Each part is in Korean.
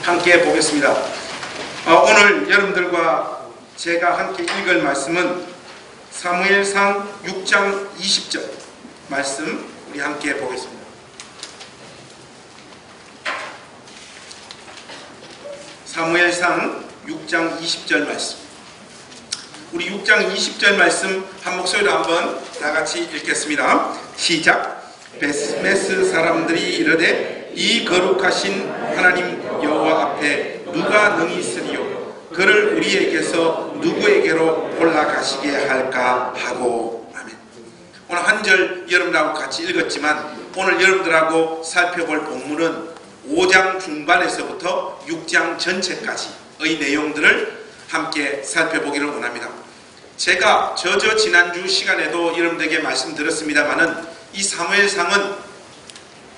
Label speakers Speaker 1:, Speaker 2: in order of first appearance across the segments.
Speaker 1: 함께 보겠습니다. 오늘 여러분들과 제가 함께 읽을 말씀은 사무엘상 6장 20절 말씀 우리 함께 보겠습니다. 사무엘상 6장 20절 말씀. 우리 6장 20절 말씀 한 목소리로 한번 다 같이 읽겠습니다. 시작. 베스메스 사람들이 이르되 이 거룩하신 하나님 여호와 앞에 누가 능히 있으리요? 그를 우리에게서 누구에게로 올라가시게 할까 하고. 아멘. 오늘 한 절 여러분들하고 같이 읽었지만 오늘 여러분들하고 살펴볼 본문은 5장 중반에서부터 6장 전체까지의 내용들을 함께 살펴보기를 원합니다. 제가 지난주 시간에도 여러분들에게 말씀드렸습니다마는 이 사무엘상은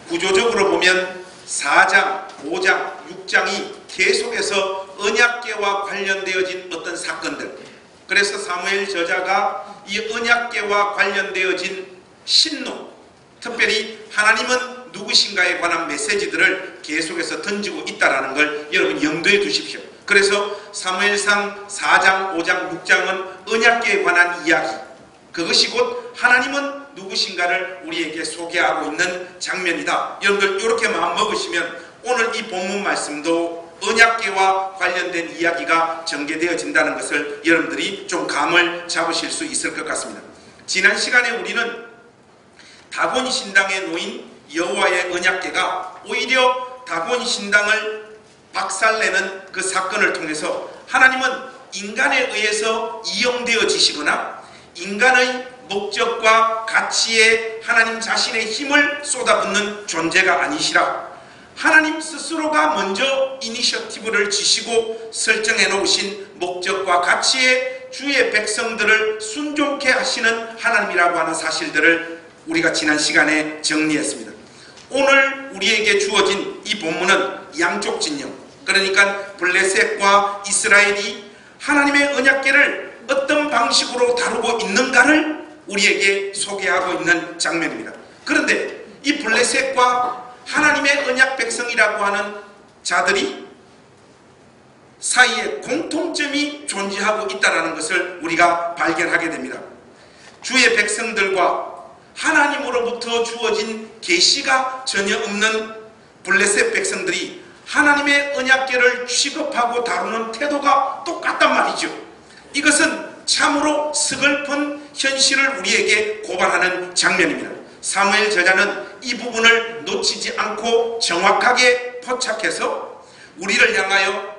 Speaker 1: 구조적으로 보면 4장, 5장, 6장이 계속해서 언약궤와 관련되어진 어떤 사건들, 그래서 사무엘 저자가 이 언약궤와 관련되어진 신론, 특별히 하나님은 누구신가에 관한 메시지들을 계속해서 던지고 있다는 걸 여러분 염두에 두십시오. 그래서 사무엘상 4장, 5장, 6장은 언약궤에 관한 이야기, 그것이 곧 하나님은 누구신가를 우리에게 소개하고 있는 장면이다. 여러분들 이렇게 마음 먹으시면 오늘 이 본문 말씀도 언약궤와 관련된 이야기가 전개되어진다는 것을 여러분들이 좀 감을 잡으실 수 있을 것 같습니다. 지난 시간에 우리는 다곤 신당에 놓인 여호와의 언약궤가 오히려 다곤 신당을 박살내는 그 사건을 통해서 하나님은 인간에 의해서 이용되어지시거나 인간의 목적과 가치에 하나님 자신의 힘을 쏟아붓는 존재가 아니시라, 하나님 스스로가 먼저 이니셔티브를 지시고 설정해 놓으신 목적과 가치에 주의 백성들을 순종케 하시는 하나님이라고 하는 사실들을 우리가 지난 시간에 정리했습니다. 오늘 우리에게 주어진 이 본문은 양쪽 진영, 그러니까 블레셋과 이스라엘이 하나님의 언약궤를 어떤 방식으로 다루고 있는가를 우리에게 소개하고 있는 장면입니다. 그런데 이 블레셋과 하나님의 언약 백성이라고 하는 자들이 사이에 공통점이 존재하고 있다는 것을 우리가 발견하게 됩니다. 주의 백성들과 하나님으로부터 주어진 계시가 전혀 없는 블레셋 백성들이 하나님의 언약궤를 취급하고 다루는 태도가 똑같단 말이죠. 이것은 참으로 서글픈 현실을 우리에게 고발하는 장면입니다. 사무엘 저자는 이 부분을 놓치지 않고 정확하게 포착해서 우리를 향하여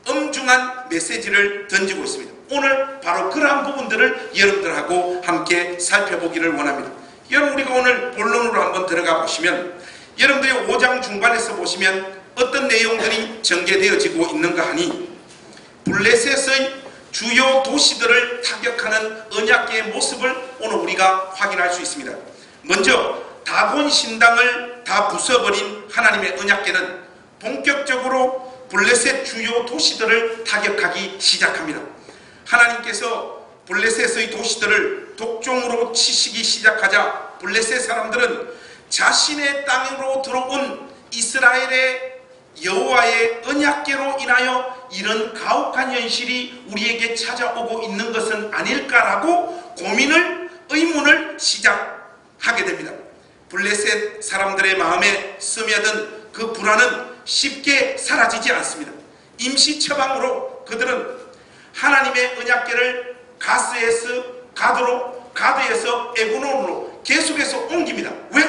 Speaker 1: 엄중한 메시지를 던지고 있습니다. 오늘 바로 그러한 부분들을 여러분들하고 함께 살펴보기를 원합니다. 여러분, 우리가 오늘 본론으로 한번 들어가 보시면 여러분들이 5장 중반에서 보시면 어떤 내용들이 전개되어지고 있는가 하니 블레셋의 주요 도시들을 타격하는 언약궤의 모습을 오늘 우리가 확인할 수 있습니다. 먼저 다곤 신당을 다 부숴버린 하나님의 언약궤는 본격적으로 블레셋 주요 도시들을 타격하기 시작합니다. 하나님께서 블레셋의 도시들을 독종으로 치시기 시작하자 블레셋 사람들은 자신의 땅으로 들어온 이스라엘의 여호와의 언약궤로 인하여 이런 가혹한 현실이 우리에게 찾아오고 있는 것은 아닐까라고 의문을 시작하게 됩니다. 블레셋 사람들의 마음에 스며든 그 불안은 쉽게 사라지지 않습니다. 임시 처방으로 그들은 하나님의 언약궤를 가드에서 에고론으로 계속해서 옮깁니다. 왜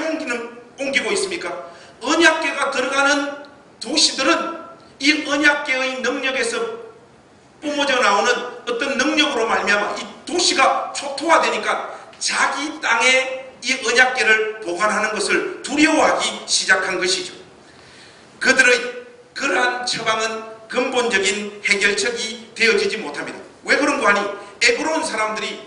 Speaker 1: 옮기고 있습니까? 언약궤가 들어가는 도시들은 이 언약궤의 능력에서 뿜어져 나오는 어떤 능력으로 말미암아 이 도시가 초토화되니까 자기 땅에 이 언약궤를 보관하는 것을 두려워하기 시작한 것이죠. 그들의 그러한 처방은 근본적인 해결책이 되어지지 못합니다. 왜 그런가 하니 에그론 사람들이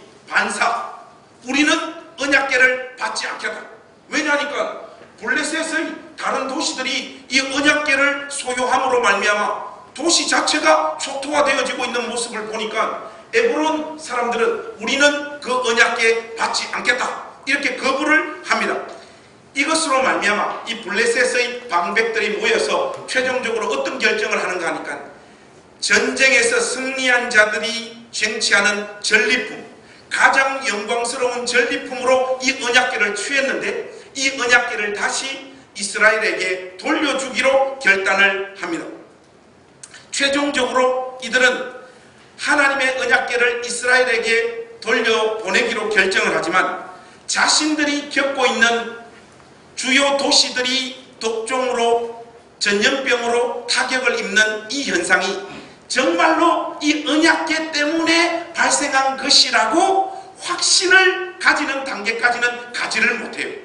Speaker 1: 우리는 언약궤를 받지 않겠다. 왜냐하니까 블레셋의 다른 도시들이 이 언약궤를 소유함으로 말미암아 도시 자체가 초토화되어지고 있는 모습을 보니까 에브론 사람들은 우리는 그 언약궤 받지 않겠다, 이렇게 거부를 합니다. 이것으로 말미암아 이 블레셋의 방백들이 모여서 최종적으로 어떤 결정을 하는가 하니까 전쟁에서 승리한 자들이 쟁취하는 전리품, 가장 영광스러운 전리품으로 이 언약궤를 취했는데 이 언약궤를 다시 이스라엘에게 돌려주기로 결단을 합니다. 최종적으로 이들은 하나님의 언약궤를 이스라엘에게 돌려보내기로 결정을 하지만 자신들이 겪고 있는 주요 도시들이 독종으로 전염병으로 타격을 입는 이 현상이 정말로 이 언약궤 때문에 발생한 것이라고 확신을 가지는 단계까지는 가지를 못해요.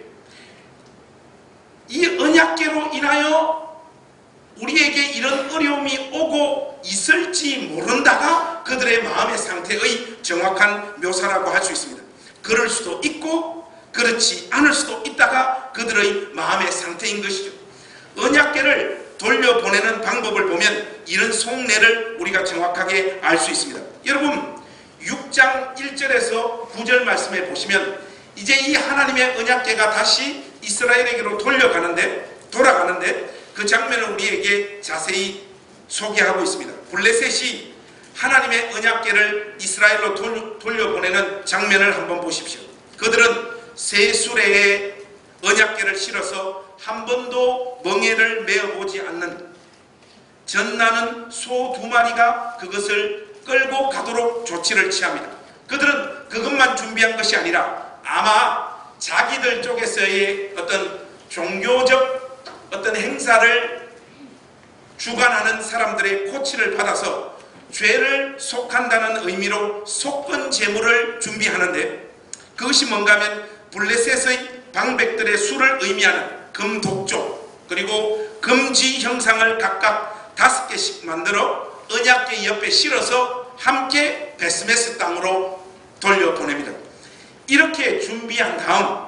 Speaker 1: 이 언약궤로 인하여 우리에게 이런 어려움이 오고 있을지 모른다가 그들의 마음의 상태의 정확한 묘사라고 할 수 있습니다. 그럴 수도 있고 그렇지 않을 수도 있다가 그들의 마음의 상태인 것이죠. 언약궤를 돌려보내는 방법을 보면 이런 속내를 우리가 정확하게 알 수 있습니다. 여러분 6장 1절에서 9절 말씀에 보시면 이제 이 하나님의 언약궤가 다시 이스라엘에게로 돌아가는데 그 장면을 우리에게 자세히 소개하고 있습니다. 블레셋이 하나님의 언약궤를 이스라엘로 돌려보내는 장면을 한번 보십시오. 그들은 새 수레에 언약궤를 실어서 한 번도 멍에를 메어보지 않는 전나는 소 2마리가 그것을 끌고 가도록 조치를 취합니다. 그들은 그것만 준비한 것이 아니라 아마 자기들 쪽에서의 어떤 종교적 어떤 행사를 주관하는 사람들의 코치를 받아서 죄를 속한다는 의미로 속건 제물을 준비하는데 그것이 뭔가 하면 블레셋의 방백들의 수를 의미하는 금독조 그리고 금지 형상을 각각 5개씩 만들어 언약궤 옆에 실어서 함께 베스메스 땅으로 돌려보냅니다. 이렇게 준비한 다음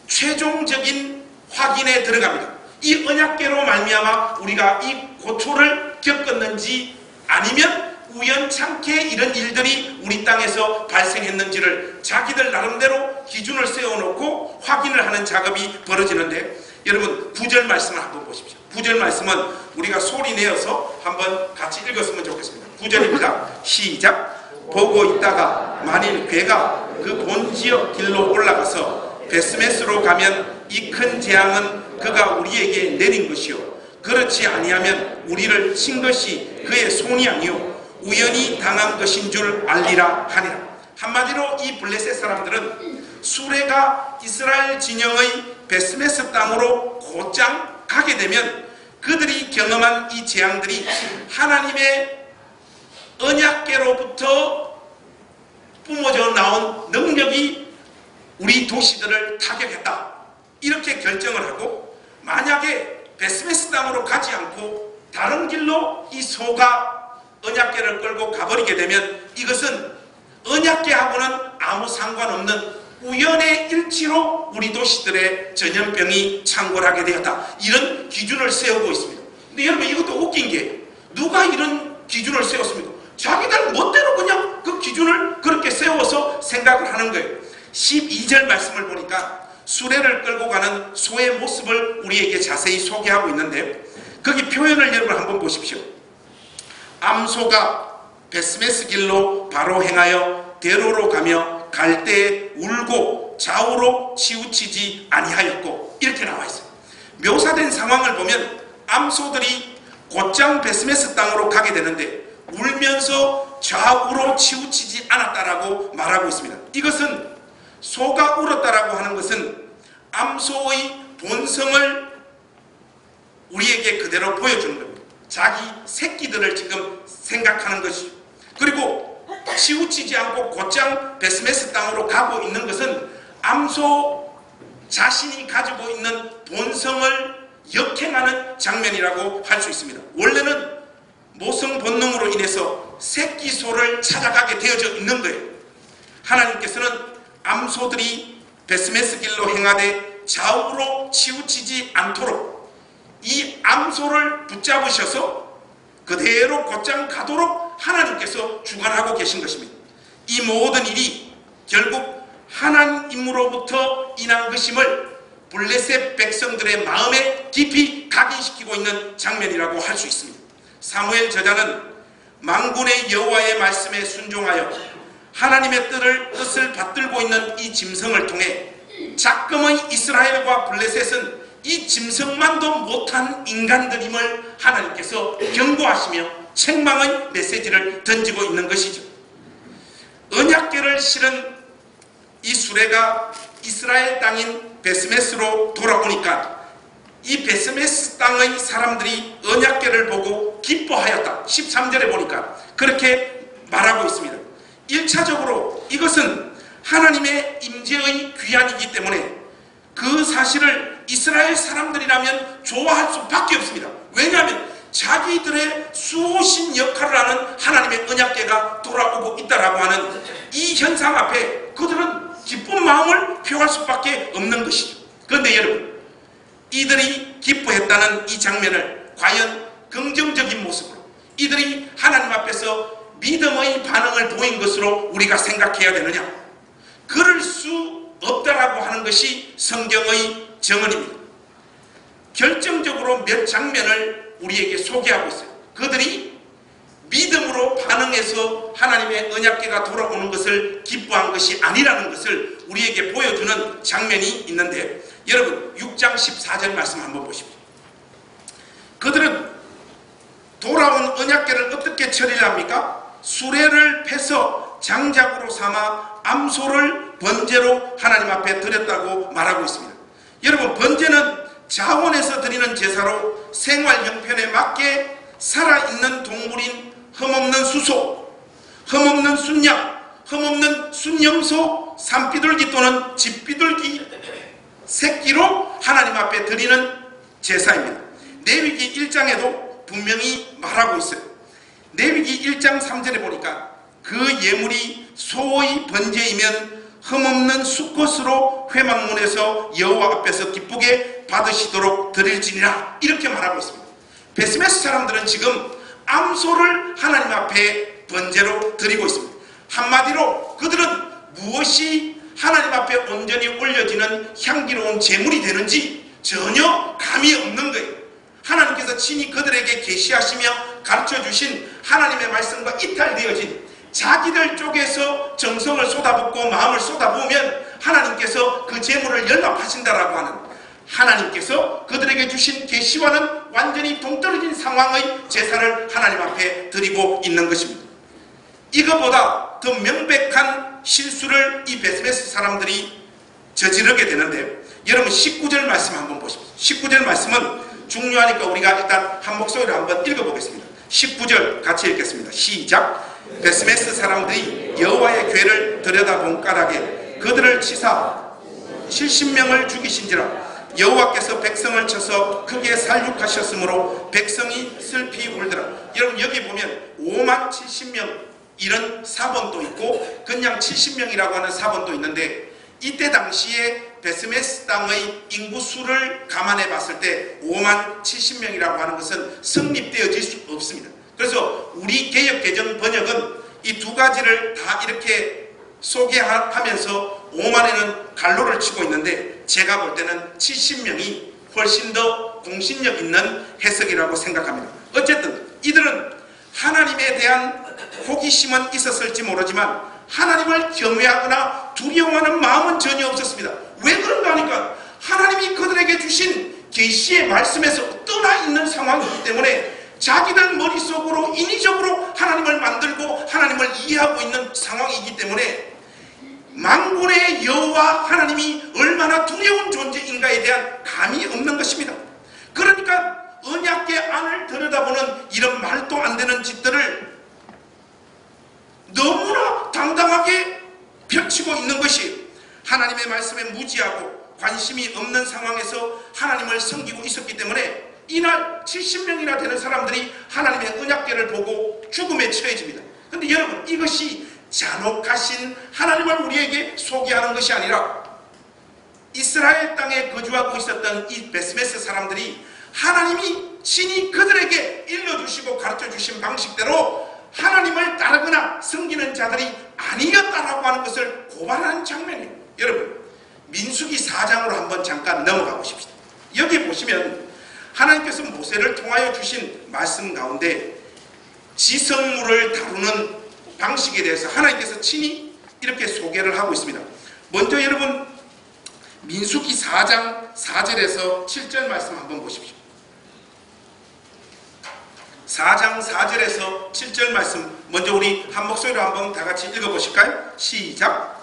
Speaker 1: 최종적인 확인에 들어갑니다. 이 언약궤로 말미암아 우리가 이 고초를 겪었는지 아니면 우연찮게 이런 일들이 우리 땅에서 발생했는지를 자기들 나름대로 기준을 세워놓고 확인을 하는 작업이 벌어지는데 여러분 9절 말씀을 한번 보십시오. 9절 말씀은 우리가 소리 내어서 한번 같이 읽었으면 좋겠습니다. 9절입니다. 시작. 보고 있다가 만일 괴가 그 본지역 길로 올라가서 베스메스로 가면 이 큰 재앙은 그가 우리에게 내린 것이요 그렇지 아니하면 우리를 친 것이 그의 손이 아니요 우연히 당한 것인 줄 알리라 하니라. 한마디로 이 블레셋 사람들은 수레가 이스라엘 진영의 베스메스 땅으로 곧장 가게 되면 그들이 경험한 이 재앙들이 하나님의 언약궤로부터 뿜어져 나온 능력이 우리 도시들을 타격했다. 이렇게 결정을 하고 만약에 베스메스 땅으로 가지 않고 다른 길로 이 소가 언약궤를 끌고 가버리게 되면 이것은 언약궤하고는 아무 상관없는 우연의 일치로 우리 도시들의 전염병이 창궐하게 되었다. 이런 기준을 세우고 있습니다. 근데 여러분 이것도 웃긴 게 누가 이런 기준을 세웠습니까? 자기들 멋대로 그냥 그 기준을 그렇게 세워서 생각을 하는 거예요. 12절 말씀을 보니까 수레를 끌고 가는 소의 모습을 우리에게 자세히 소개하고 있는데 거기 표현을 여러분 한번 보십시오. 암소가 베스메스 길로 바로 행하여 대로로 가며 갈 때에 울고 좌우로 치우치지 아니하였고 이렇게 나와 있어요. 묘사된 상황을 보면 암소들이 곧장 베스메스 땅으로 가게 되는데 울면서 좌우로 치우치지 않았다라고 말하고 있습니다. 이것은 소가 울었다라고 하는 것은 암소의 본성을 우리에게 그대로 보여주는 겁니다. 자기 새끼들을 지금 생각하는 것이죠. 그리고 치우치지 않고 곧장 베스메스 땅으로 가고 있는 것은 암소 자신이 가지고 있는 본성을 역행하는 장면이라고 할 수 있습니다. 원래는 모성 본능으로 인해서 새끼 소를 찾아가게 되어져 있는 거예요. 하나님께서는 암소들이 베스메스 길로 행하되 좌우로 치우치지 않도록 이 암소를 붙잡으셔서 그대로 곧장 가도록 하나님께서 주관하고 계신 것입니다. 이 모든 일이 결국 하나님으로부터 인한 것임을 블레셋 백성들의 마음에 깊이 각인시키고 있는 장면이라고 할 수 있습니다. 사무엘 저자는 만군의 여호와의 말씀에 순종하여 하나님의 뜻을 받들고 있는 이 짐승을 통해 작금의 이스라엘과 블레셋은 이 짐승만도 못한 인간들임을 하나님께서 경고하시며 책망의 메시지를 던지고 있는 것이죠. 언약궤를 실은 이 수레가 이스라엘 땅인 베스메스로 돌아오니까 이 베스메스 땅의 사람들이 언약궤를 보고 기뻐하였다. 13절에 보니까 그렇게 말하고 있습니다. 1차적으로 이것은 하나님의 임재의 귀환이기 때문에 그 사실을 이스라엘 사람들이라면 좋아할 수밖에 없습니다. 왜냐하면 자기들의 수호신 역할을 하는 하나님의 언약궤가 돌아오고 있다라고 하는 이 현상 앞에 그들은 기쁜 마음을 표할 수밖에 없는 것이죠. 그런데 여러분, 이들이 기뻐했다는 이 장면을 과연 긍정적인 모습으로 이들이 하나님 앞에서 믿음의 반응을 보인 것으로 우리가 생각해야 되느냐? 그럴 수 없다라고 하는 것이 성경의 정언입니다. 결정적으로 몇 장면을 우리에게 소개하고 있어요. 그들이 믿음으로 반응해서 하나님의 언약궤가 돌아오는 것을 기뻐한 것이 아니라는 것을 우리에게 보여주는 장면이 있는데, 여러분 6장 14절 말씀 한번 보십시오. 그들은 돌아온 언약궤를 어떻게 처리를 합니까? 수레를 패서 장작으로 삼아 암소를 번제로 하나님 앞에 드렸다고 말하고 있습니다. 여러분, 번제는 자원에서 드리는 제사로 생활 형편에 맞게 살아있는 동물인 흠없는 수소, 흠없는 순양, 흠없는 순염소, 산비둘기 또는 집비둘기 새끼로 하나님 앞에 드리는 제사입니다. 레위기 1장에도 분명히 말하고 있어요. 레위기 1장 3절에 보니까 그 예물이 소의 번제이면 흠없는 수컷으로 회막문에서 여호와 앞에서 기쁘게 받으시도록 드릴지니라, 이렇게 말하고 있습니다. 베스메스 사람들은 지금 암소를 하나님 앞에 번제로 드리고 있습니다. 한마디로 그들은 무엇이 하나님 앞에 온전히 올려지는 향기로운 제물이 되는지 전혀 감이 없는 거예요. 하나님께서 친히 그들에게 계시하시며 가르쳐주신 하나님의 말씀과 이탈되어진 자기들 쪽에서 정성을 쏟아붓고 마음을 쏟아부으면 하나님께서 그 제물을 연락하신다라고 하는, 하나님께서 그들에게 주신 계시와는 완전히 동떨어진 상황의 제사를 하나님 앞에 드리고 있는 것입니다. 이거보다 더 명백한 실수를 이 베스메스 사람들이 저지르게 되는데, 여러분 19절 말씀 한번 보십시오. 19절 말씀은 중요하니까 우리가 일단 한 목소리로 한번 읽어보겠습니다. 19절 같이 읽겠습니다. 시작. 베스메스 사람들이 여호와의 궤를 들여다본 까닭에 그들을 치사 70명을 죽이신지라. 여호와께서 백성을 쳐서 크게 살육하셨으므로 백성이 슬피 울더라. 여러분 여기 보면 5만 70명 이런 사본도 있고 그냥 70명이라고 하는 사본도 있는데, 이때 당시에 베스메스 땅의 인구수를 감안해 봤을 때 5만 70명이라고 하는 것은 성립되어질 수 없습니다. 그래서 우리 개역개정 번역은 이 두 가지를 다 이렇게 소개하면서 5만에는 갈로를 치고 있는데, 제가 볼 때는 70명이 훨씬 더 공신력 있는 해석이라고 생각합니다. 어쨌든 이들은 하나님에 대한 호기심은 있었을지 모르지만 하나님을 경외하거나 두려워하는 마음은 전혀 없었습니다. 왜 그런가 하니까 하나님이 그들에게 주신 계시의 말씀에서 떠나 있는 상황이기 때문에 자기들 머릿속으로 인위적으로 하나님을 만들고 하나님을 이해하고 있는 상황이기 때문에 만군의 여호와 하나님이 얼마나 두려운 존재인가에 대한 감이 없는 것입니다. 그러니까 언약궤 안을 들여다보는 이런 말도 안 되는 짓들을 너무나 당당하게 펼치고 있는 것이, 하나님의 말씀에 무지하고 관심이 없는 상황에서 하나님을 섬기고 있었기 때문에 이날 70명이나 되는 사람들이 하나님의 언약궤를 보고 죽음에 처해집니다. 그런데 여러분, 이것이 잔혹하신 하나님을 우리에게 소개하는 것이 아니라 이스라엘 땅에 거주하고 있었던 이 베스메스 사람들이 하나님이 친히 그들에게 일러주시고 가르쳐주신 방식대로 하나님을 따르거나 섬기는 자들이 아니었다라고 하는 것을 고발하는 장면이에요. 여러분, 민수기 4장으로 한번 잠깐 넘어가 보십시다. 여기 보시면 하나님께서 모세를 통하여 주신 말씀 가운데 지성물을 다루는 방식에 대해서 하나님께서 친히 이렇게 소개를 하고 있습니다. 먼저 여러분 민수기 4장 4절에서 7절 말씀 한번 보십시오. 4장 4절에서 7절 말씀 먼저 우리 한 목소리로 한번 다 같이 읽어보실까요? 시작!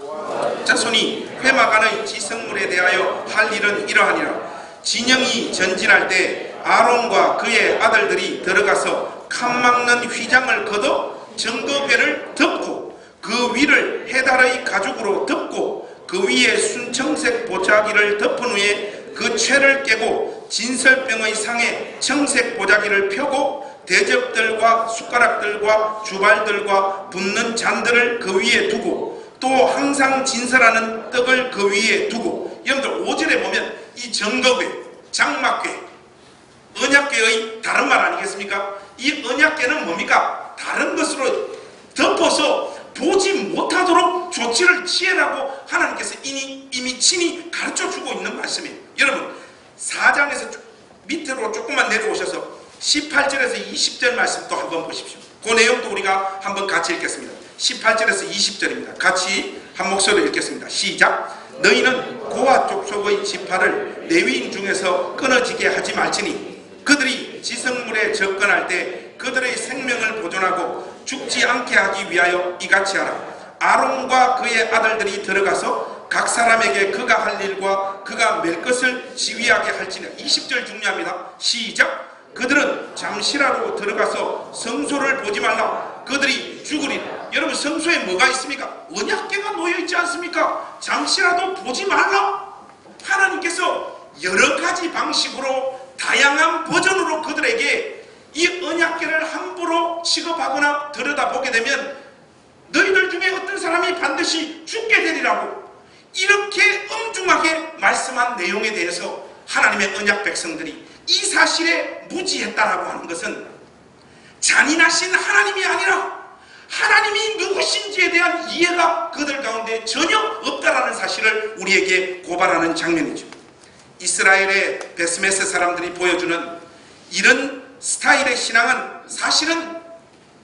Speaker 1: 자손이 회막안의 지성물에 대하여 할 일은 이러하니라. 진영이 전진할 때 아론과 그의 아들들이 들어가서 칸 막는 휘장을 걷어 증거궤를 덮고 그 위를 해달의 가죽으로 덮고 그 위에 순청색 보자기를 덮은 후에 그 채를 깨고 진설병의 상에 청색 보자기를 펴고 대접들과 숟가락들과 주발들과 붓는 잔들을 그 위에 두고 또 항상 진설하는 떡을 그 위에 두고, 여러분들 5절에 보면 이 정거궤, 장막궤, 언약궤의 다른 말 아니겠습니까? 이 언약궤는 뭡니까? 다른 것으로 덮어서 보지 못하도록 조치를 취해라고 하나님께서 이미 친히 가르쳐주고 있는 말씀이에요. 여러분 4장에서 밑으로 조금만 내려오셔서 18절에서 20절 말씀 또 한번 보십시오. 그 내용도 우리가 한번 같이 읽겠습니다. 18절에서 20절입니다. 같이 한 목소리로 읽겠습니다. 시작! 너희는 고아 족속의 지파를 레위인 중에서 끊어지게 하지 말지니 그들이 지성물에 접근할 때 그들의 생명을 보존하고 죽지 않게 하기 위하여 이같이 하라. 아론과 그의 아들들이 들어가서 각 사람에게 그가 할 일과 그가 맬 것을 지휘하게 할지니. 20절 중요합니다. 시작! 그들은 잠시라도 들어가서 성소를 보지 말라. 그들이 죽으리라. 여러분 성소에 뭐가 있습니까? 언약궤가 놓여있지 않습니까? 잠시라도 보지 말라. 하나님께서 여러 가지 방식으로 다양한 버전으로 그들에게 이 언약궤를 함부로 취급하거나 들여다보게 되면 너희들 중에 어떤 사람이 반드시 죽게 되리라고 이렇게 엄중하게 말씀한 내용에 대해서 하나님의 언약 백성들이 이 사실에 무지했다라고 하는 것은 잔인하신 하나님이 아니라 하나님이 누구신지에 대한 이해가 그들 가운데 전혀 없다라는 사실을 우리에게 고발하는 장면이죠. 이스라엘의 베스메스 사람들이 보여주는 이런 스타일의 신앙은 사실은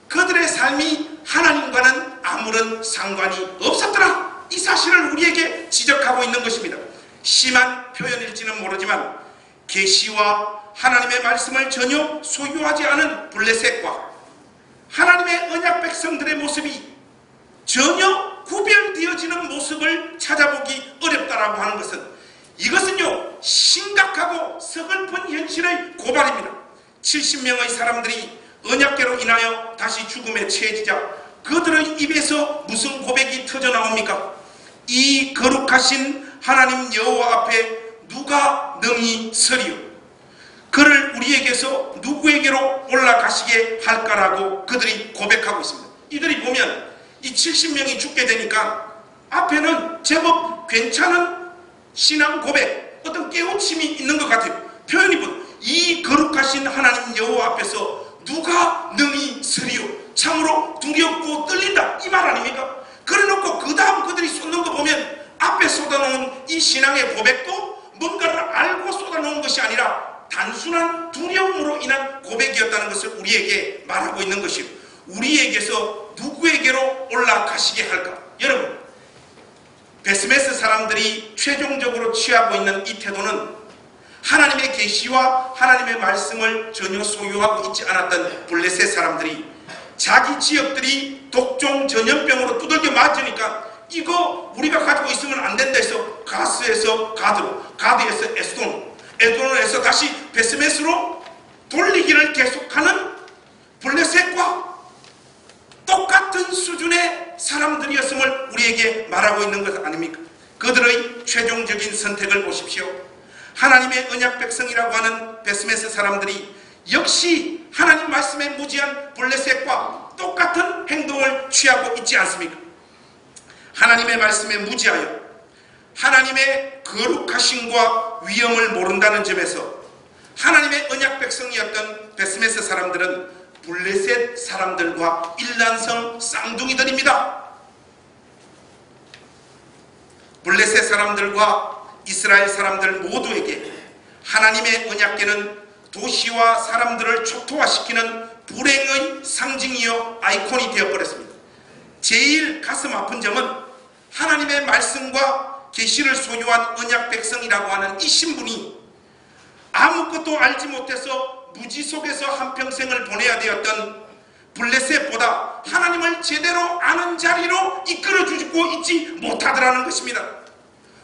Speaker 1: 그들의 삶이 하나님과는 아무런 상관이 없었더라. 이 사실을 우리에게 지적하고 있는 것입니다. 심한 표현일지는 모르지만 계시와 하나님의 말씀을 전혀 소유하지 않은 블레셋과 하나님의 언약 백성들의 모습이 전혀 구별되어지는 모습을 찾아보기 어렵다라고 하는 것은 이것은요 심각하고 서글픈 현실의 고발입니다. 70명의 사람들이 언약궤로 인하여 다시 죽음에 처해지자 그들의 입에서 무슨 고백이 터져나옵니까? 이 거룩하신 하나님 여호와 앞에 누가 능히 서리요? 그를 우리에게서 누구에게로 올라가시게 할까라고 그들이 고백하고 있습니다. 이들이 보면 이 70명이 죽게 되니까 앞에는 제법 괜찮은 신앙 고백, 어떤 깨우침이 있는 것 같아요. 표현이 보면 이 거룩하신 하나님 여호와 앞에서 누가 능히 서리요? 참으로 두렵고 떨린다 이 말 아닙니까? 그래놓고 그 다음 그들이 쏟는 거 보면 앞에 쏟아놓은 이 신앙의 고백도 뭔가를 알고 쏟아놓은 것이 아니라 단순한 두려움으로 인한 고백이었다는 것을 우리에게 말하고 있는 것이요. 우리에게서 누구에게로 올라가시게 할까? 여러분 베스메스 사람들이 최종적으로 취하고 있는 이 태도는 하나님의 계시와 하나님의 말씀을 전혀 소유하고 있지 않았던 블레셋 사람들이 자기 지역들이 독종 전염병으로 두들겨 맞으니까 이거 우리가 가지고 있으면 안 된다 해서 가스에서 가드로, 가드에서 에스돈, 에스돈에서 다시 베스메스로 돌리기를 계속하는 블레셋과 똑같은 수준의 사람들이었음을 우리에게 말하고 있는 것 아닙니까? 그들의 최종적인 선택을 보십시오. 하나님의 언약 백성이라고 하는 베스메스 사람들이 역시 하나님 말씀에 무지한 블레셋과 똑같은 행동을 취하고 있지 않습니까? 하나님의 말씀에 무지하여 하나님의 거룩하심과 위엄을 모른다는 점에서 하나님의 언약 백성이었던 베스메스 사람들은 블레셋 사람들과 일란성 쌍둥이들입니다. 블레셋 사람들과 이스라엘 사람들 모두에게 하나님의 언약궤는 도시와 사람들을 초토화시키는 불행의 상징이요 아이콘이 되어버렸습니다. 제일 가슴 아픈 점은 하나님의 말씀과 계시를 소유한 언약 백성이라고 하는 이 신분이 아무것도 알지 못해서 무지 속에서 한평생을 보내야 되었던 블레셋보다 하나님을 제대로 아는 자리로 이끌어주고 있지 못하더라는 것입니다.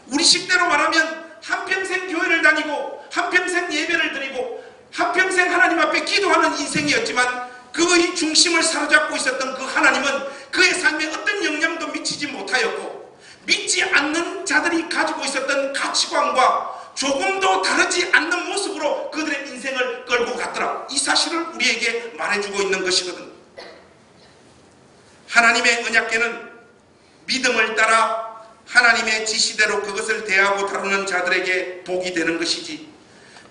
Speaker 1: 우리 식대로 말하면 한평생 교회를 다니고 한평생 예배를 드리고 한평생 하나님 앞에 기도하는 인생이었지만 그의 중심을 사로잡고 있었던 그 하나님은 그의 삶에 어떤 영향도 미치지 못하였고 믿지 않는 자들이 가지고 있었던 가치관과 조금도 다르지 않는 모습으로 그들의 인생을 끌고 갔더라. 이 사실을 우리에게 말해주고 있는 것이거든. 하나님의 언약궤는 믿음을 따라 하나님의 지시대로 그것을 대하고 다루는 자들에게 복이 되는 것이지,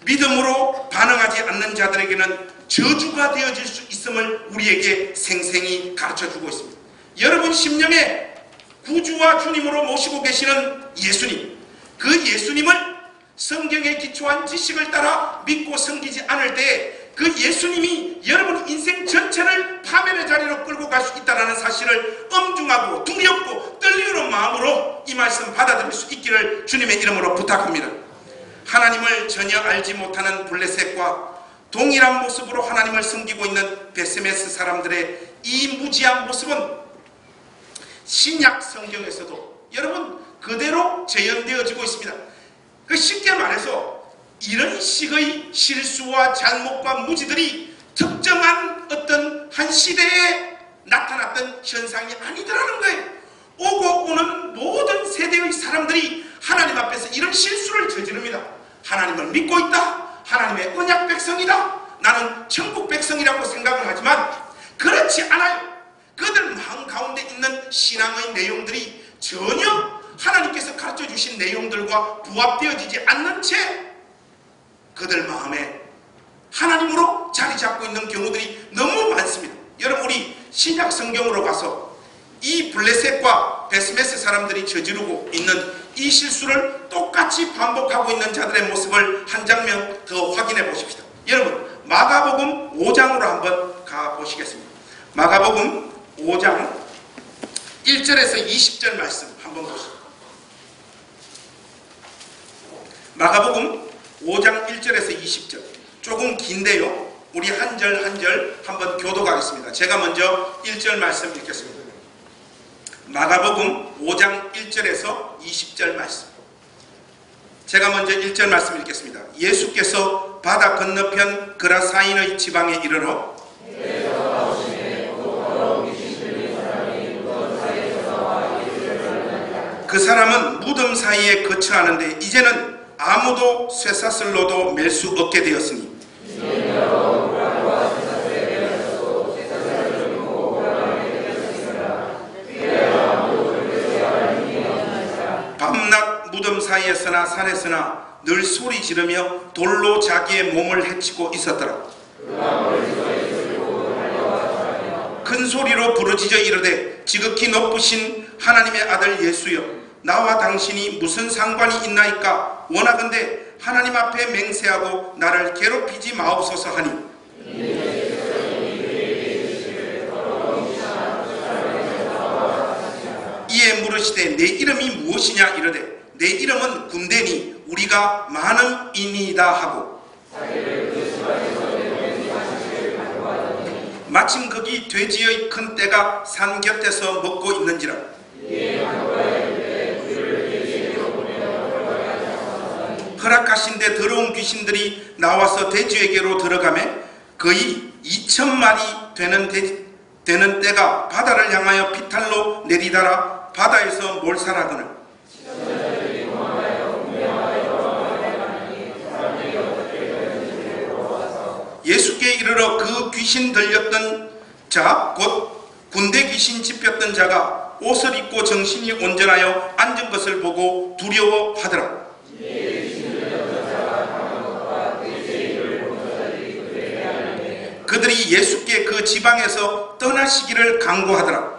Speaker 1: 믿음으로 반응하지 않는 자들에게는 저주가 되어질 수 있음을 우리에게 생생히 가르쳐주고 있습니다. 여러분 심령에 구주와 주님으로 모시고 계시는 예수님, 그 예수님을 성경에 기초한 지식을 따라 믿고 섬기지 않을 때 그 예수님이 여러분 인생 전체를 파멸의 자리로 끌고 갈 수 있다는 사실을 엄중하고 두렵고 떨리는 마음으로 이 말씀 받아들일 수 있기를 주님의 이름으로 부탁합니다. 하나님을 전혀 알지 못하는 블레셋과 동일한 모습으로 하나님을 섬기고 있는 베스메스 사람들의 이 무지한 모습은 신약 성경에서도 여러분 그대로 재현되어지고 있습니다. 쉽게 말해서 이런 식의 실수와 잘못과 무지들이 특정한 어떤 한 시대에 나타났던 현상이 아니더라는 거예요. 오고 오는 모든 세대의 사람들이 하나님 앞에서 이런 실수를 저지릅니다. 하나님을 믿고 있다. 하나님의 언약 백성이다. 나는 천국 백성이라고 생각을 하지만 그렇지 않아요. 그들 마음 가운데 있는 신앙의 내용들이 전혀 하나님께서 가르쳐 주신 내용들과 부합되어지지 않는 채 그들 마음에 하나님으로 자리 잡고 있는 경우들이 너무 많습니다. 여러분 우리 신약 성경으로 가서 이 블레셋과 베스메스 사람들이 저지르고 있는 이 실수를 똑같이 반복하고 있는 자들의 모습을 한 장면 더 확인해 보십시다. 여러분 마가복음 5장으로 한번 가보시겠습니다. 마가복음 5장 1절에서 20절 말씀 한번 보시죠. 마가복음 5장 1절에서 20절 조금 긴데요. 우리 한 절 한 절 한번 교독하겠습니다. 제가 먼저 1절 말씀 읽겠습니다. 마가복음 5장 1절에서 20절 말씀. 제가 먼저 1절 말씀 읽겠습니다. 예수께서 바다 건너편 그라사인의 지방에 이르러 그 사람은 무덤 사이에 거처하는데 이제는 아무도 쇠사슬로도 맬 수 없게 되었으니 밤낮 무덤 사이에서나 산에서나 늘 소리 지르며 돌로 자기의 몸을 해치고 있었더라. 큰 소리로 부르짖어 이르되 지극히 높으신 하나님의 아들 예수여, 나와 당신이 무슨 상관이 있나이까? 원하건대 하나님 앞에 맹세하고 나를 괴롭히지 마옵소서 하니 이에 물으시되 내 이름이 무엇이냐 이르되 내 이름은 군대니 우리가 많은 인이다 하고 마침 거기 돼지의 큰 떼가 산 곁에서 먹고 있는지라. 허락하신 데 더러운 귀신들이 나와서 돼지에게로 들어가매 거의 2,000마리 되는 떼가 바다를 향하여 비탈로 내리다라 바다에서 몰살하거늘 예수께 이르러 그 귀신 들렸던 자 곧 군대 귀신 집혔던 자가 옷을 입고 정신이 온전하여 앉은 것을 보고 두려워하더라. 그들이 예수께 그 지방에서 떠나시기를 강구하더라.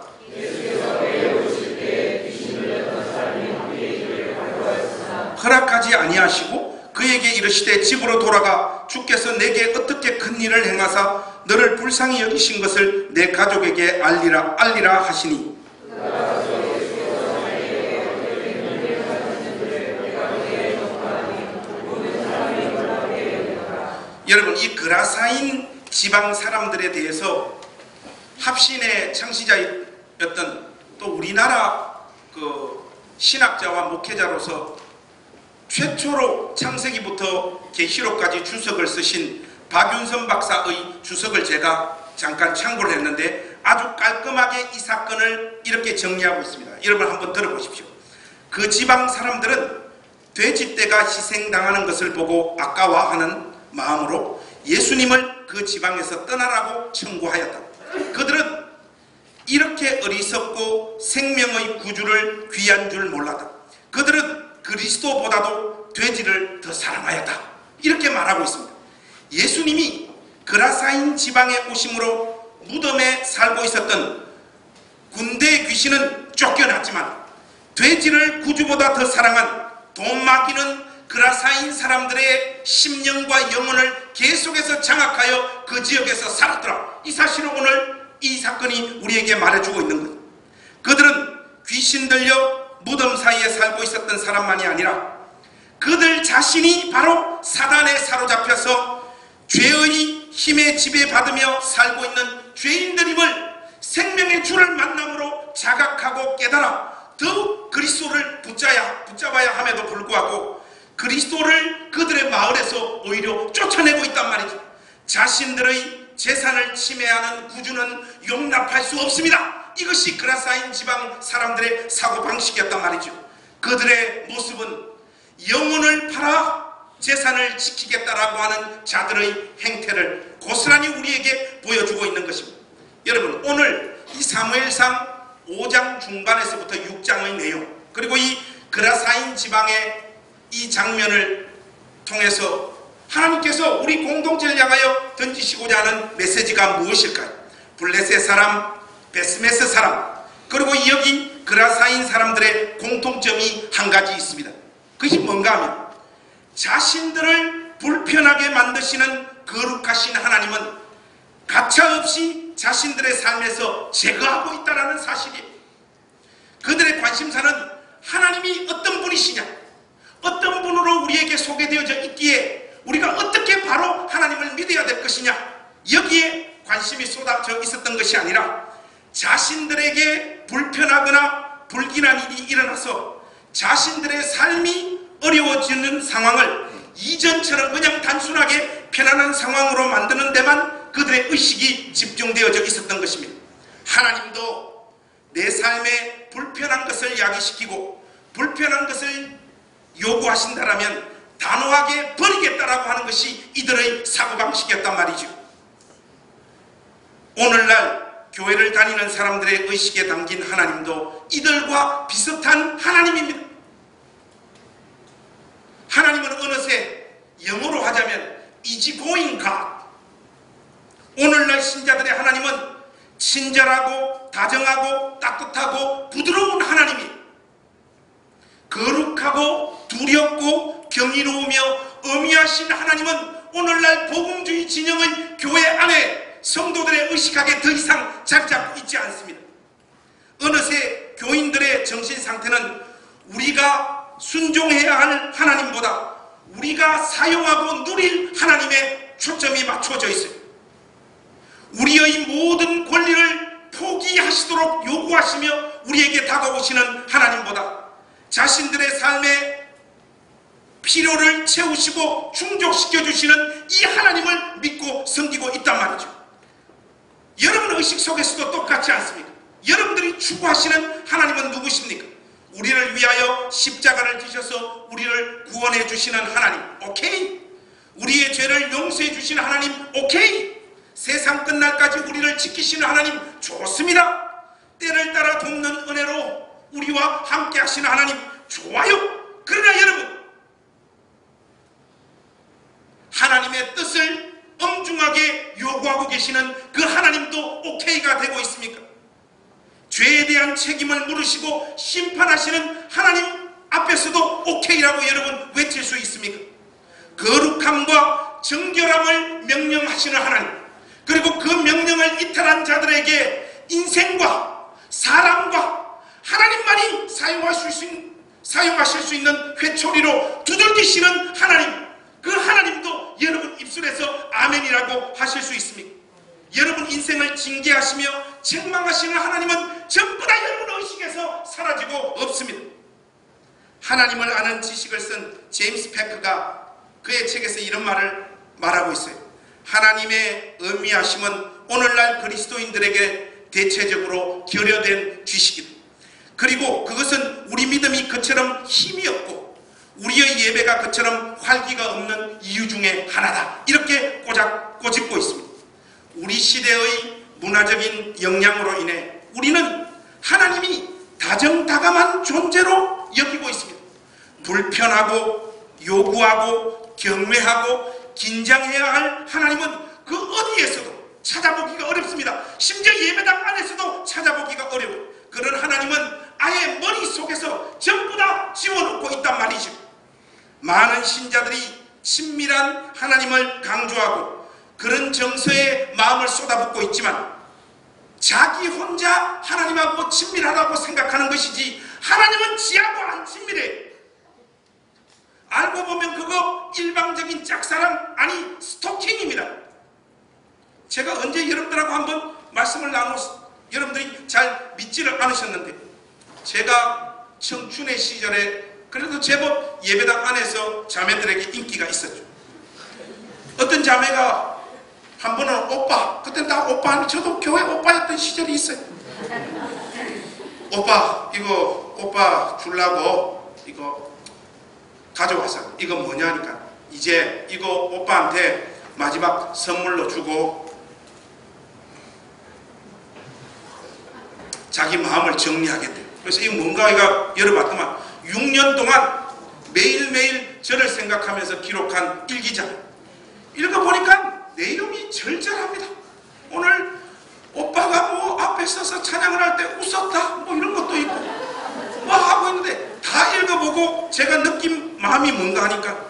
Speaker 1: 허락하지 아니하시고 그에게 이르시되 집으로 돌아가 주께서 내게 어떻게 큰 일을 행하사 너를 불쌍히 여기신 것을 내 가족에게 알리라 하시니 여러분, 이 그라사인 지방 사람들에 대해서 합신의 창시자였던 또 우리나라 그 신학자와 목회자로서 최초로 창세기부터 계시록까지 주석을 쓰신 박윤선 박사의 주석을 제가 잠깐 참고를 했는데 아주 깔끔하게 이 사건을 이렇게 정리하고 있습니다. 여러분 한번 들어보십시오. 그 지방 사람들은 돼지떼가 희생당하는 것을 보고 아까워하는 마음으로 예수님을 그 지방에서 떠나라고 청구하였다. 그들은 이렇게 어리석고 생명의 구주를 귀한 줄 몰랐다. 그들은 그리스도보다도 돼지를 더 사랑하였다. 이렇게 말하고 있습니다. 예수님이 그라사인 지방에 오심으로 무덤에 살고 있었던 군대 귀신은 쫓겨났지만 돼지를 구주보다 더 사랑한 돈 맡기는 그라사인 사람들의 심령과 영혼을 계속해서 장악하여 그 지역에서 살았더라. 이 사실을 오늘 이 사건이 우리에게 말해주고 있는 것. 그들은 귀신 들려 무덤 사이에 살고 있었던 사람만이 아니라 그들 자신이 바로 사단에 사로잡혀서 죄의 힘에 지배받으며 살고 있는 죄인들임을 생명의 주를 만남으로 자각하고 깨달아 더욱 그리스도를 붙잡아야 함에도 불구하고 그리스도를 그들의 마을에서 오히려 쫓아내고 있단 말이죠. 자신들의 재산을 침해하는 구주는 용납할 수 없습니다. 이것이 그라사인 지방 사람들의 사고방식이었단 말이죠. 그들의 모습은 영혼을 팔아 재산을 지키겠다라고 하는 자들의 행태를 고스란히 우리에게 보여주고 있는 것입니다. 여러분, 오늘 이 사무엘상 5장 중반에서부터 6장의 내용, 그리고 이 그라사인 지방의 이 장면을 통해서 하나님께서 우리 공동체를 향하여 던지시고자 하는 메시지가 무엇일까요? 블레셋 사람, 베스메스 사람, 그리고 여기 그라사인 사람들의 공통점이 한 가지 있습니다. 그것이 뭔가 하면 자신들을 불편하게 만드시는 거룩하신 하나님은 가차없이 자신들의 삶에서 제거하고 있다는 사실이에요. 그들의 관심사는 하나님이 어떤 분이시냐, 어떤 분으로 우리에게 소개되어져 있기에 우리가 어떻게 바로 하나님을 믿어야 될 것이냐, 여기에 관심이 쏟아져 있었던 것이 아니라 자신들에게 불편하거나 불길한 일이 일어나서 자신들의 삶이 어려워지는 상황을 이전처럼 그냥 단순하게 편안한 상황으로 만드는 데만 그들의 의식이 집중되어져 있었던 것입니다. 하나님도 내 삶에 불편한 것을 야기시키고 불편한 것을 요구하신다라면 단호하게 버리겠다라고 하는 것이 이들의 사고방식이었단 말이죠. 오늘날 교회를 다니는 사람들의 의식에 담긴 하나님도 이들과 비슷한 하나님입니다. 하나님은 어느새 영어로 하자면 easygoing God. 오늘날 신자들의 하나님은 친절하고 다정하고 따뜻하고 부드러운 하나님이 거룩하고 두렵고 경이로우며 엄위하신 하나님은 오늘날 복음주의 진영의 교회 안에 성도들의 의식하게 더 이상 자리 잡고 있지 않습니다. 어느새 교인들의 정신상태는 우리가 순종해야 할 하나님보다 우리가 사용하고 누릴 하나님에 초점이 맞춰져 있어요. 우리의 모든 권리를 포기하시도록 요구하시며 우리에게 다가오시는 하나님보다 자신들의 삶의 필요를 채우시고 충족시켜 주시는 이 하나님을 믿고 섬기고 있단 말이죠. 여러분 의식 속에서도 똑같지 않습니까? 여러분들이 추구하시는 하나님은 누구십니까? 우리를 위하여 십자가를 지셔서 우리를 구원해 주시는 하나님, 오케이. 우리의 죄를 용서해 주시는 하나님, 오케이. 세상 끝날까지 우리를 지키시는 하나님, 좋습니다. 때를 따라 돕는 은혜로 우리와 함께 하시는 하나님, 좋아요. 그러나 여러분, 하나님의 뜻을 엄중하게 요구하고 계시는 그 하나님도 오케이가 되고 있습니까? 죄에 대한 책임을 물으시고 심판하시는 하나님 앞에서도 오케이라고 여러분 외칠 수 있습니까? 거룩함과 정결함을 명령하시는 하나님, 그리고 그 명령을 이탈한 자들에게 인생과 사람과 하나님만이 사용하실 수 있는 회초리로 두들기시는 하나님, 그 하나님도 여러분 입술에서 아멘이라고 하실 수 있습니까? 여러분 인생을 징계하시며 책망하시는 하나님은 전부 다 여러분 의식에서 사라지고 없습니다. 하나님을 아는 지식을 쓴 제임스 패크가 그의 책에서 이런 말을 말하고 있어요. 하나님의 의미하심은 오늘날 그리스도인들에게 대체적으로 결여된 지식이다. 그리고 그것은 우리 믿음이 그처럼 힘이 없고 우리의 예배가 그처럼 활기가 없는 이유 중에 하나다. 이렇게 꼬집고 있습니다. 우리 시대의 문화적인 영향으로 인해 우리는 하나님이 다정다감한 존재로 여기고 있습니다. 불편하고 요구하고 경외하고 긴장해야 할 하나님은 그 어디에서도 찾아보기가 어렵습니다. 심지어 예배당 안에서도 찾아보기가 어려워요. 그런 하나님은 아예 머릿속에서 전부 다 지워놓고 있단 말이죠. 많은 신자들이 친밀한 하나님을 강조하고 그런 정서에 마음을 쏟아붓고 있지만 자기 혼자 하나님하고 친밀하다고 생각하는 것이지 하나님은 지하고 안 친밀해요. 알고 보면 그거 일방적인 짝사랑, 아니 스토킹입니다. 제가 언제 여러분들하고 한번 말씀을 나눴어요. 여러분들이 잘 믿지를 않으셨는데 제가 청춘의 시절에 그래도 제법 예배당 안에서 자매들에게 인기가 있었죠. 어떤 자매가 한 번은 오빠, 그때 나 오빠, 저도 교회 오빠였던 시절이 있어요. 오빠, 이거 오빠 주려고 이거 가져와서 이거 뭐냐니까 이제 이거 오빠한테 마지막 선물로 주고 자기 마음을 정리하겠대요. 그래서 이거 뭔가 이거 열어봤더만 6년 동안 매일매일 저를 생각하면서 기록한 일기장 읽어보니까 내용이 절절합니다. 오늘 오빠가 뭐 앞에 서서 찬양을 할 때 웃었다 뭐 이런 것도 있고 뭐 하고 있는데 다 읽어보고 제가 느낀 마음이 뭔가 하니까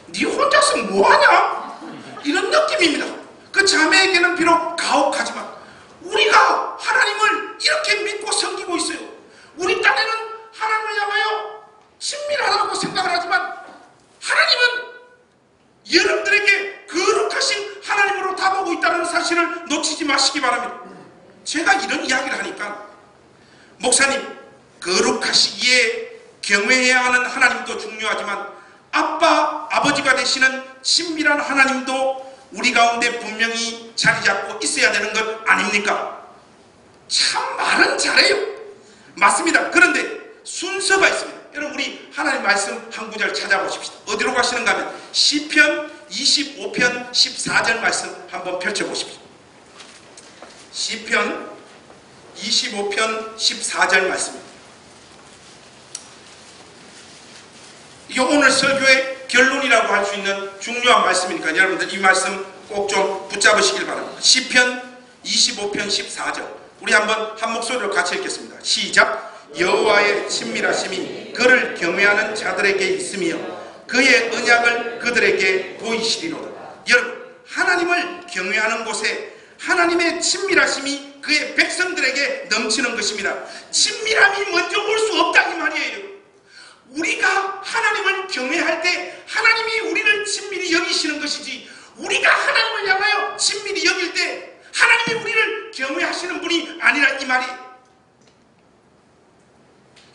Speaker 1: 네 혼자서 뭐하냐 이런 느낌입니다. 그 자매에게는 비록 가혹하지만 우리가 하나님을 이렇게 믿고 섬기고 있어요. 우리 딴에는 하나님을 향하여 친밀하다고 생각을 하지만 하나님은 여러분들에게 거룩하신 하나님으로 다보고 있다는 사실을 놓치지 마시기 바랍니다. 제가 이런 이야기를 하니까 목사님, 거룩하시기에 경외해야 하는 하나님도 중요하지만 아빠, 아버지가 되시는 친밀한 하나님도 우리 가운데 분명히 자리 잡고 있어야 되는 것 아닙니까? 참 말은 잘해요. 맞습니다. 그런데 순서가 있습니다. 여러분 우리 하나님 말씀 한 구절 찾아보십시다. 어디로 가시는가 하면 시편 25편 14절 말씀 한번 펼쳐보십시오. 시편 25편 14절 말씀입니다. 이게 오늘 설교의 결론이라고 할 수 있는 중요한 말씀이니까 여러분들 이 말씀 꼭 좀 붙잡으시길 바랍니다. 시편 25편 14절 우리 한번 한 목소리로 같이 읽겠습니다. 시작. 여호와의 친밀하심이 그를 경외하는 자들에게 있으며 그의 언약을 그들에게 보이시리로다. 여러분 하나님을 경외하는 곳에 하나님의 친밀하심이 그의 백성들에게 넘치는 것입니다. 친밀함이 먼저 올 수 없다 이 말이에요. 우리가 하나님을 경외할 때 하나님이 우리를 친밀히 여기시는 것이지 우리가 하나님을 향하여 친밀히 여길 때 하나님이 우리를 경외하시는 분이 아니라 이 말이에요.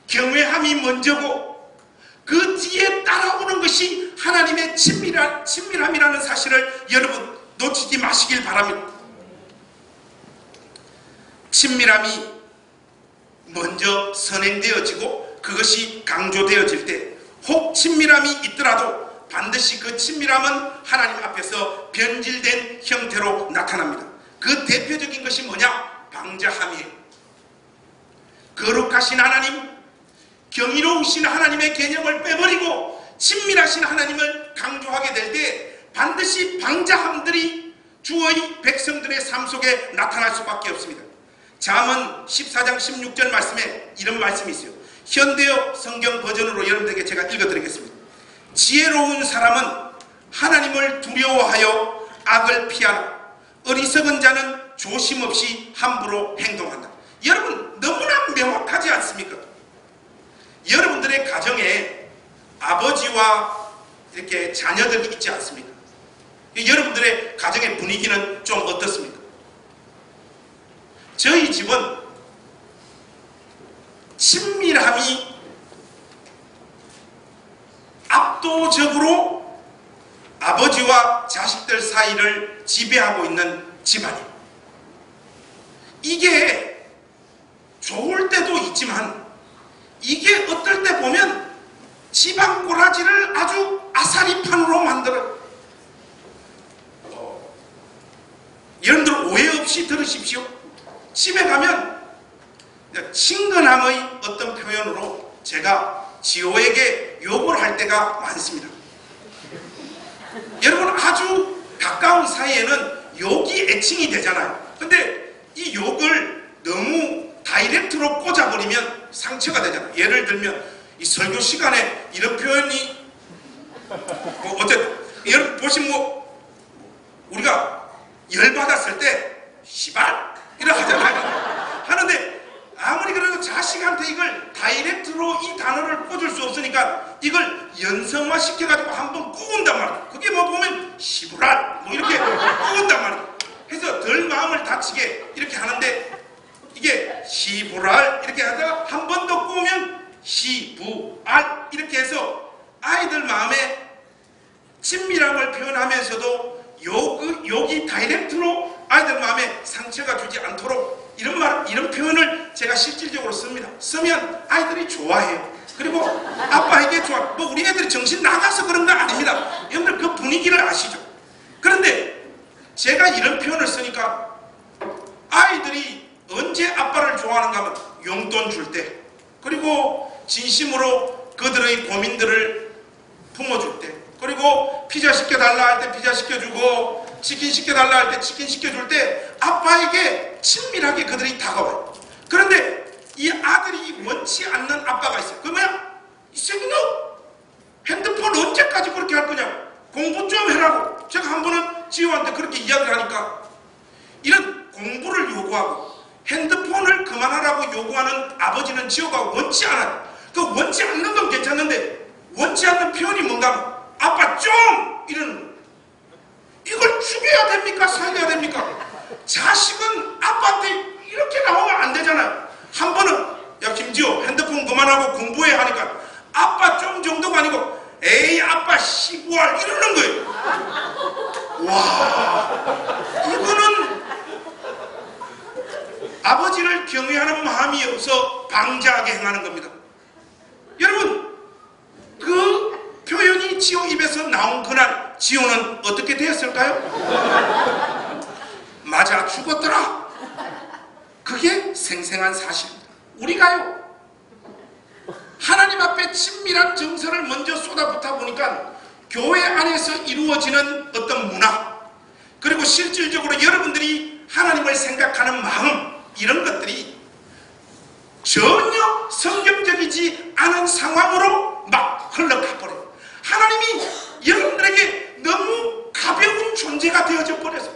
Speaker 1: 경외함이 먼저고 그 뒤에 따라오는 것이 하나님의 친밀함이라는 사실을 여러분 놓치지 마시길 바랍니다. 친밀함이 먼저 선행되어지고 그것이 강조되어질 때 혹 친밀함이 있더라도 반드시 그 친밀함은 하나님 앞에서 변질된 형태로 나타납니다. 그 대표적인 것이 뭐냐? 방자함이에요. 거룩하신 하나님, 경이로우신 하나님의 개념을 빼버리고 친밀하신 하나님을 강조하게 될 때 반드시 방자함들이 주의 백성들의 삶 속에 나타날 수밖에 없습니다. 잠언 14장 16절 말씀에 이런 말씀이 있어요. 현대어 성경 버전으로 여러분들에게 제가 읽어드리겠습니다. 지혜로운 사람은 하나님을 두려워하여 악을 피하라. 어리석은 자는 조심 없이 함부로 행동한다. 여러분, 너무나 명확하지 않습니까? 여러분들의 가정에 아버지와 이렇게 자녀들이 있지 않습니까? 여러분들의 가정의 분위기는 좀 어떻습니까? 저희 집은 친밀함이 압도적으로 아버지와 자식들 사이를 지배하고 있는 집안이에요. 이게 좋을 때도 있지만 이게 어떨 때 보면 집안 꼬라지를 아주 아사리판으로 만들어요. 여러분들 오해 없이 들으십시오. 집에 가면 친근함의 어떤 표현으로 제가 지호에게 욕을 할 때가 많습니다. 여러분, 아주 가까운 사이에는 욕이 애칭이 되잖아요. 근데 이 욕을 너무 다이렉트로 꽂아버리면 상처가 되잖아요. 예를 들면 이 설교 시간에 이런 표현이 어쨌든 여러분 보시면 우리가 열받았을 때 시발 이렇게 하잖아요. 하는데 아무리 그래도 자식한테 이걸 다이렉트로 이 단어를 꽂을 수 없으니까 이걸 연성화 시켜가지고 한번 꾸은단 말이에요. 그게 뭐 보면 시부랄 뭐 이렇게 꾸은단 말이에요. 해서 덜 마음을 다치게 이렇게 하는데 이게 시부랄 이렇게 하다가 한 번 더 꾸우면 시부알 이렇게 해서 아이들 마음에 친밀함을 표현하면서도 욕이 다이렉트로 아이들 마음에 상처가 주지 않도록 이런 표현을 제가 실질적으로 씁니다. 쓰면 아이들이 좋아해요. 그리고 아빠에게 좋아. 뭐 우리 애들이 정신 나가서 그런 거 아닙니다. 여러분들 그 분위기를 아시죠? 그런데 제가 이런 표현을 쓰니까 아이들이 언제 아빠를 좋아하는가 하면 용돈 줄 때, 그리고 진심으로 그들의 고민들을 품어줄 때, 그리고 피자 시켜달라 할 때 피자 시켜주고 치킨 시켜달라 할 때 치킨 시켜줄 때 아빠에게 친밀하게 그들이 다가와요. 그런데 이 아들이 원치 않는 아빠가 있어요. 그 뭐야? 이 새끼 너 핸드폰 언제까지 그렇게 할 거냐? 공부 좀 해라고. 제가 한 번은 지호한테 그렇게 이야기를 하니까 이런 공부를 요구하고 핸드폰을 그만하라고 요구하는 아버지는 지호가 원치 않아요. 그 원치 않는 건 괜찮은데 원치 않는 표현이 뭔가 아빠 좀 이러는 거예요. 이걸 죽여야 됩니까? 살려야 됩니까? 자식은 아빠한테 이렇게 나오면 안 되잖아요. 한 번은 야 김지호 핸드폰 그만하고 공부해 하니까 아빠 좀 정도가 아니고 에이 아빠 시구할 이러는 거예요. 와, 이거는 아버지를 경외하는 마음이 없어 방자하게 행하는 겁니다. 여러분, 그 표현이 지호 입에서 나온 그날 지호는 어떻게 되었을까요? 맞아 죽었더라. 그게 생생한 사실입니다. 우리가요 하나님 앞에 친밀한 정서를 먼저 쏟아붓다 보니까 교회 안에서 이루어지는 어떤 문화, 그리고 실질적으로 여러분들이 하나님을 생각하는 마음, 이런 것들이 전혀 성경적이지 않은 상황으로 막 흘러가버려요. 하나님이 여러분들에게 너무 가벼운 존재가 되어져 버려서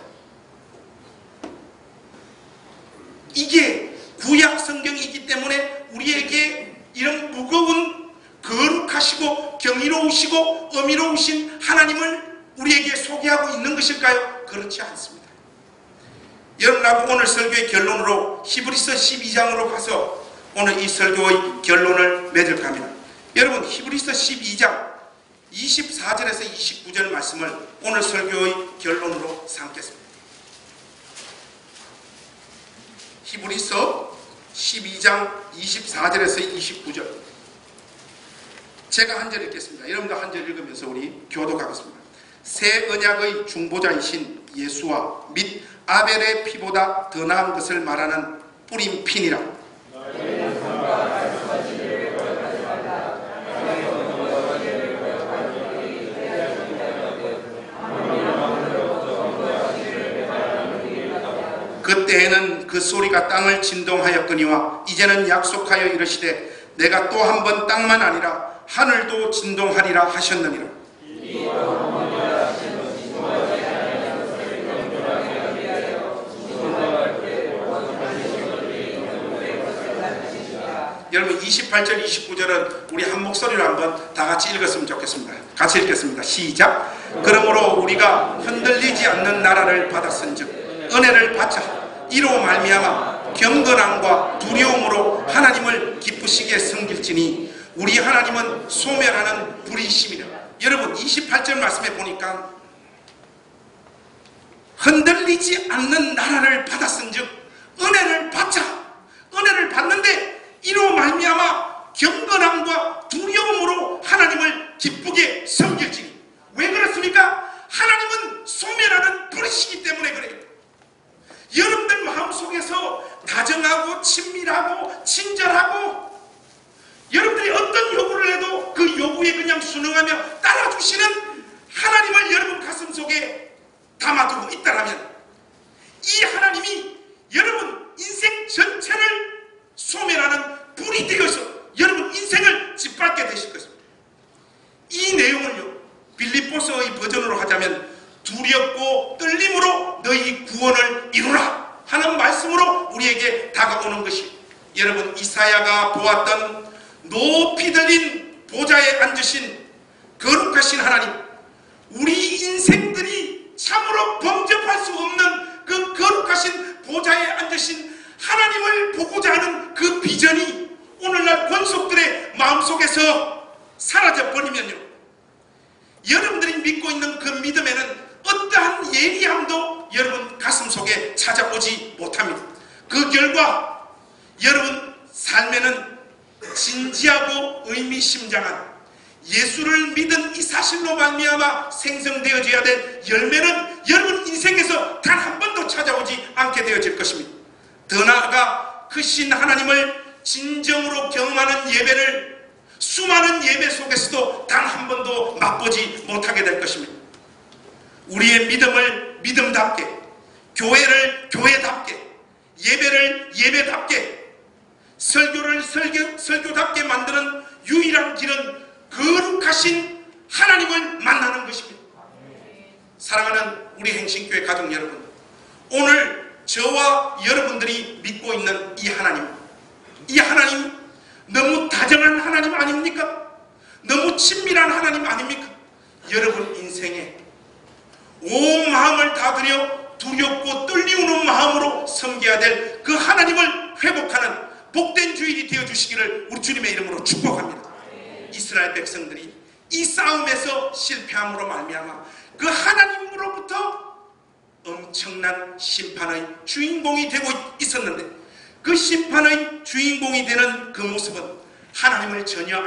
Speaker 1: 이게 구약 성경이기 때문에 우리에게 이런 무거운 거룩하시고 경이로우시고 어미로우신 하나님을 우리에게 소개하고 있는 것일까요? 그렇지 않습니다. 여러분하고 오늘 설교의 결론으로 히브리서 12장으로 가서 오늘 이 설교의 결론을 맺을까 합니다. 여러분, 히브리서 12장 24절에서 29절 말씀을 오늘 설교의 결론으로 삼겠습니다. 히브리서 12장 24절에서 29절, 제가 한 절 읽겠습니다. 여러분도 한 절 읽으면서 우리 교독하겠습니다. 새 언약의 중보자이신 예수와 및 아벨의 피보다 더 나은 것을 말하는 뿌린 핀이라. 그때에는 그 소리가 땅을 진동하였거니와 이제는 약속하여 이르시되 내가 또 한 번 땅만 아니라 하늘도 진동하리라 하셨느니라. 여러분 28절 29절은 우리 한 목소리로 한번 다 같이 읽었으면 좋겠습니다. 같이 읽겠습니다. 시작. 그러므로 우리가 흔들리지 않는 나라를 받았은즉 은혜를 받자. 이로 말미암아 경건함과 두려움으로 하나님을 기쁘시게 섬길지니 우리 하나님은 소멸하는 불이심이라. 여러분 28절 말씀에 보니까 흔들리지 않는 나라를 받았은즉 은혜를 받자. 은혜를 받는데 이로 말미암아 경건함과 두려움으로 하나님을 기쁘게 섬길지니. 왜 그렇습니까? 하나님은 소멸하는 불이시기 때문에 그래요. 여러분들 마음속에서 다정하고 친밀하고 친절하고 여러분들이 어떤 요구를 해도 그 요구에 그냥 순응하며 따라주시는 하나님을 여러분 가슴속에 담아두고 있다라면 이 하나님이 여러분 인생 전체를 소멸하는 불이 되어서 여러분 인생을 짓밟게 되실 것입니다. 이 내용을요 빌립보서의 버전으로 하자면 두렵고 떨림으로 너희 구원을 이루라 하는 말씀으로 우리에게 다가오는 것이, 여러분 이사야가 보았던 높이 들린 보좌에 앉으신 거룩하신 하나님, 우리 인생들이 참으로 범접할 수 없는 그 거룩하신 보좌에 앉으신 하나님을 보고자 하는 그 비전이 오늘날 권속들의 마음속에서 사라져버리면요, 여러분들이 믿고 있는 그 믿음에는 어떠한 예리함도 여러분 가슴속에 찾아오지 못합니다. 그 결과 여러분 삶에는 진지하고 의미심장한 예수를 믿은 이 사실로 말미암아 생성되어져야 될 열매는 여러분 인생에서 단 한 번도 찾아오지 않게 되어질 것입니다. 더 나아가 크신 하나님을 진정으로 경험하는 예배를 수많은 예배 속에서도 단 한 번도 맛보지 못하게 될 것입니다. 우리의 믿음을 믿음답게, 교회를 교회답게, 예배를 예배답게, 설교를 설교답게 만드는 유일한 길은 거룩하신 하나님을 만나는 것입니다. 사랑하는 우리 행신교회 가족 여러분, 오늘 저와 여러분들이 믿고 있는 이 하나님 너무 다정한 하나님 아닙니까? 너무 친밀한 하나님 아닙니까? 여러분 인생에 온 마음을 다 들여 두렵고 떨리우는 마음으로 섬겨야 될 그 하나님을 회복하는 복된 주일이 되어주시기를 우리 주님의 이름으로 축복합니다. 이스라엘 백성들이 이 싸움에서 실패함으로 말미암아 그 하나님으로부터 엄청난 심판의 주인공이 되고 있었는데, 그 심판의 주인공이 되는 그 모습은 하나님을 전혀